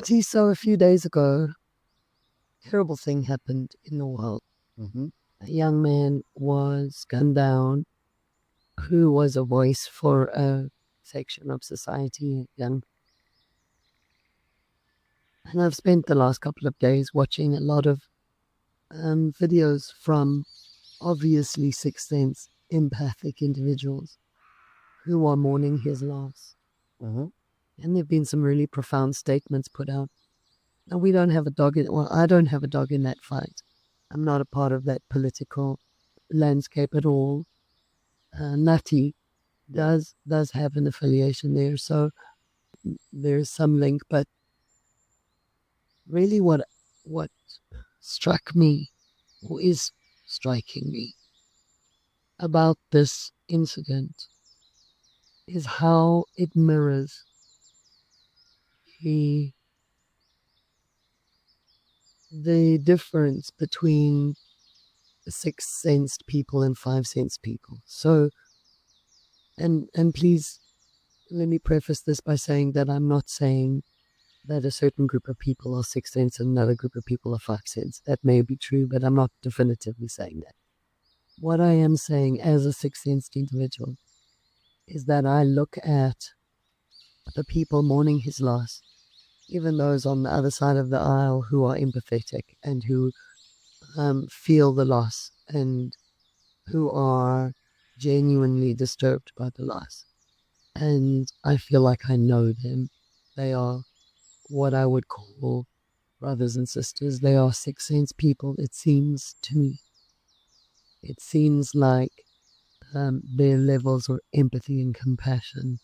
So a few days ago, a terrible thing happened in the world. A young man was gunned down who was a voice for a section of society. And I've spent the last couple of days watching a lot of videos from obviously sixth sense, empathic individuals who are mourning his loss. And there have been some really profound statements put out. Now, we don't have a dog in, well, I don't have a dog in that fight. I'm not a part of that political landscape at all. Nati does have an affiliation there, so there's some link. But really, what struck me, or is striking me, about this incident is how it mirrors the difference between sixth-sensed people and five-sensed people. So, and please let me preface this by saying that I'm not saying that a certain group of people are sixth-sensed and another group of people are five-sensed. That may be true, but I'm not definitively saying that. What I am saying as a sixth-sensed individual is that I look at the people mourning his loss, even those on the other side of the aisle who are empathetic and who feel the loss and who are genuinely disturbed by the loss. And I feel like I know them. They are what I would call brothers and sisters. They are sixth sense people, it seems to me. It seems like their levels of empathy and compassion,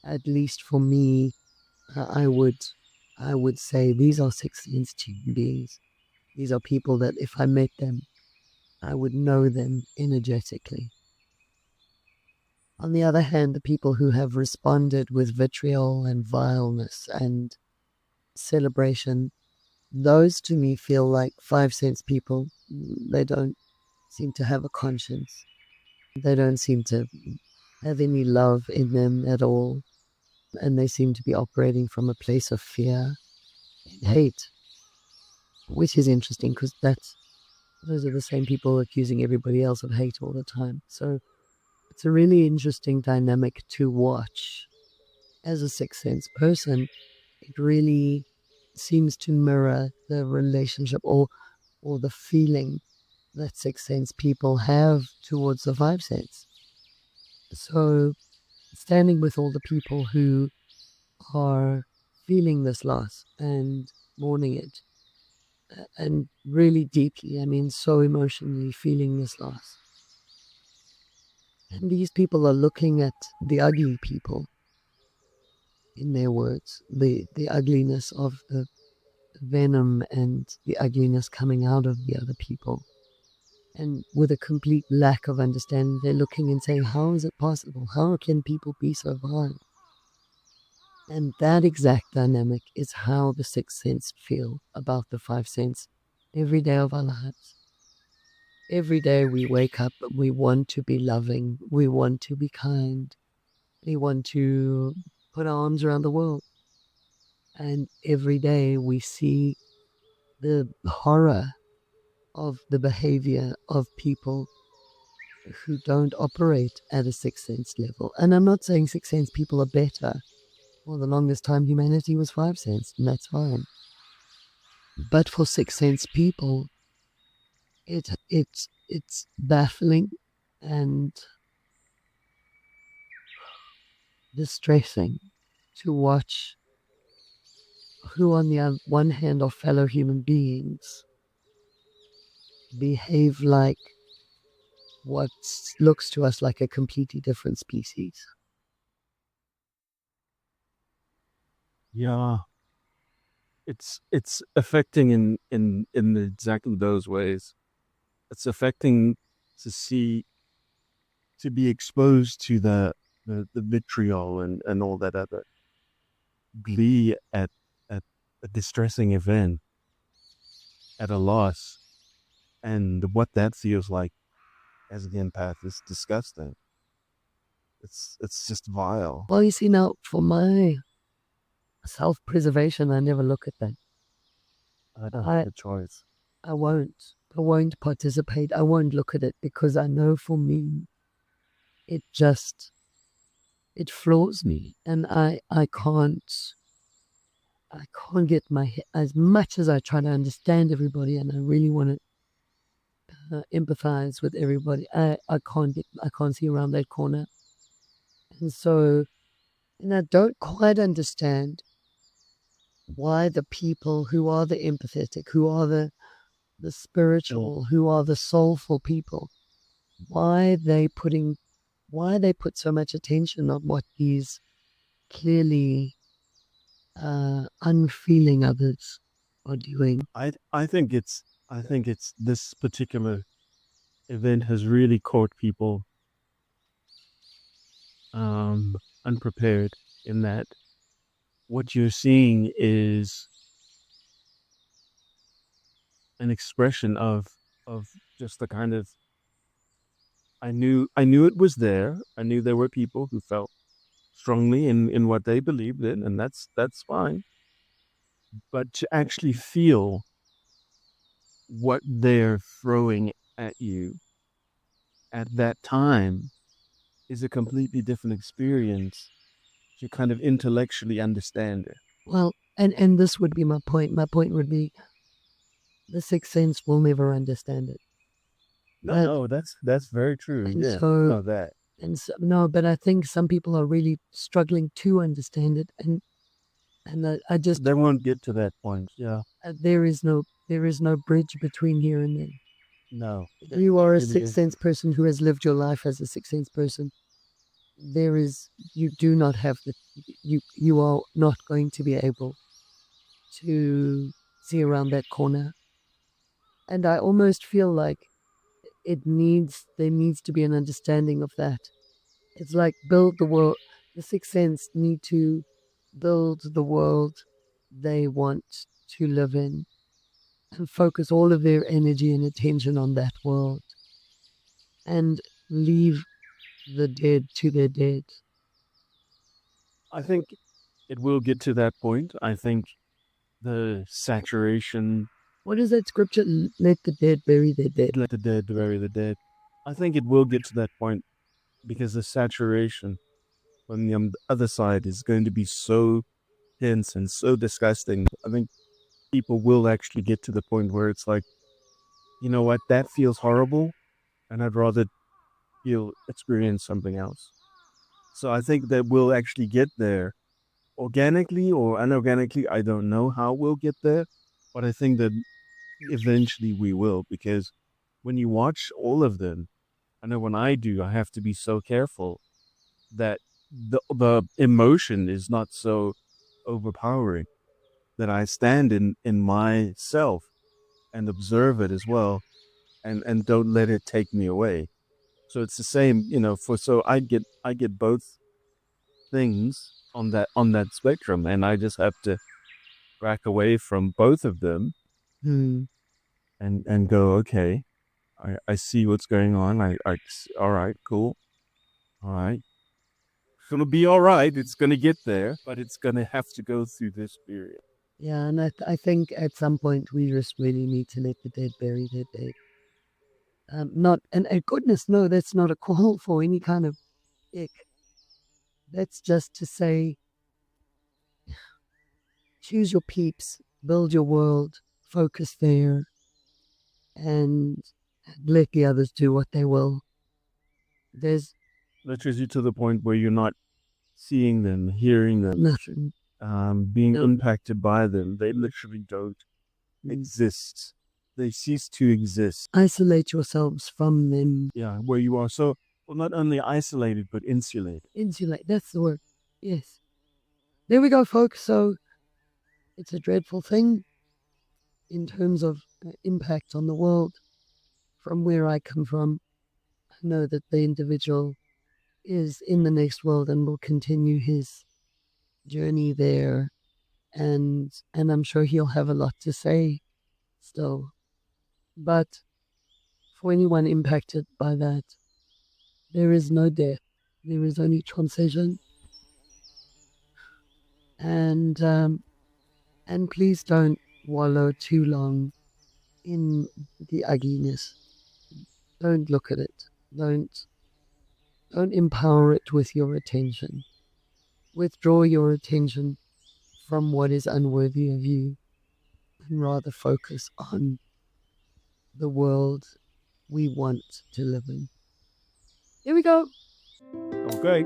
at least for me, I would say these are sixth sense human beings. These are people that if I met them, I would know them energetically. On the other hand, the people who have responded with vitriol and vileness and celebration, those to me feel like five sense people. They don't seem to have a conscience. They don't seem to have any love in them at all. And they seem to be operating from a place of fear and hate, which is interesting because those are the same people accusing everybody else of hate all the time. So it's a really interesting dynamic to watch. As a sixth sense person, it really seems to mirror the relationship or the feeling that sixth sense people have towards the five sense. So standing with all the people who are feeling this loss and mourning it, and really deeply, I mean, so emotionally feeling this loss. And these people are looking at the ugly people, in their words, the ugliness of the venom and the ugliness coming out of the other people. And with a complete lack of understanding, they're looking and saying, how is it possible? How can people be so vile? And that exact dynamic is how the sixth sense feel about the five sense every day of our lives. Every day we wake up, we want to be loving, we want to be kind, we want to put our arms around the world. And every day we see the horror of the behavior of people who don't operate at a sixth sense level. And I'm not saying sixth sense people are better. For the longest time, humanity was five sense, and that's fine. But for sixth sense people, it's baffling and distressing to watch who, on the one hand, are fellow human beings, behave like what looks to us like a completely different species. Yeah, it's affecting in exactly those ways. It's affecting to be exposed to the vitriol and all that other glee at a distressing event, at a loss, and what that feels like as an empath is self-preservation, I never look at that. I don't have a choice. I won't participate. I won't look at it because I know for me, it floors me, and I can't get my head, as much as I try to understand everybody, and I really want to empathize with everybody. I can't see around that corner, and so, and I don't quite understand why the people who are the empathetic, who are the spiritual, who are the soulful people, why they put so much attention on what these clearly unfeeling others are doing. I think it's this particular event has really caught people unprepared, in that what you're seeing is an expression of just the kind of, I knew it was there. I knew there were people who felt strongly in what they believed in, and that's fine. But to actually feel what they're throwing at you at that time is a completely different experience. You kind of intellectually understand it. Well, and this would be my point. My point would be the sixth sense will never understand it. No, that's very true. Yeah, so, that. And so, no, but I think some people are really struggling to understand it, and I just, they won't get to that point. Yeah, there is no bridge between here and there. no. If you are a sixth sense person who has lived your life as a sixth sense person, you do not have you are not going to be able to see around that corner. And I almost feel like there needs to be an understanding of that. It's like build the world. The sixth sense need to build the world they want to live in and focus all of their energy and attention on that world and leave the dead to their dead. I think it will get to that point. I think the saturation. What is that scripture? Let the dead bury their dead. Let the dead bury the dead. I think it will get to that point because the saturation on the other side is going to be so tense and so disgusting. I think people will actually get to the point where it's like, you know what, that feels horrible, and I'd rather experience something else. So I think that we'll actually get there organically or unorganically. I don't know how we'll get there, but I think that eventually we will, because when you watch all of them, I know when I do, I have to be so careful that the emotion is not so overpowering, that I stand in myself and observe it as well, and don't let it take me away. So it's the same, so I get both things on that spectrum, and I just have to back away from both of them and go, okay, I see what's going on. I all right, cool. All right. It's going to be all right. It's going to get there, but it's going to have to go through this period. Yeah, and I think at some point we just really need to let the dead bury their dead. Not, and goodness, no, that's not a call for any kind of ick. That's just to say, choose your peeps, build your world, focus there, and let the others do what they will. There's literally to the point where you're not seeing them, hearing them, nothing, being impacted by them. They literally don't exist. They cease to exist. Isolate yourselves from them. Yeah, where you are so, well, not only isolated, but insulated. Insulate, that's the word. Yes. There we go, folks. So it's a dreadful thing in terms of impact on the world. From where I come from, I know that the individual is in the next world and will continue his journey there, and I'm sure he'll have a lot to say still. But for anyone impacted by that, there is no death. There is only transition. And please don't wallow too long in the ugliness. Don't look at it. Don't empower it with your attention. Withdraw your attention from what is unworthy of you and rather focus on the world we want to live in. Here we go. Okay.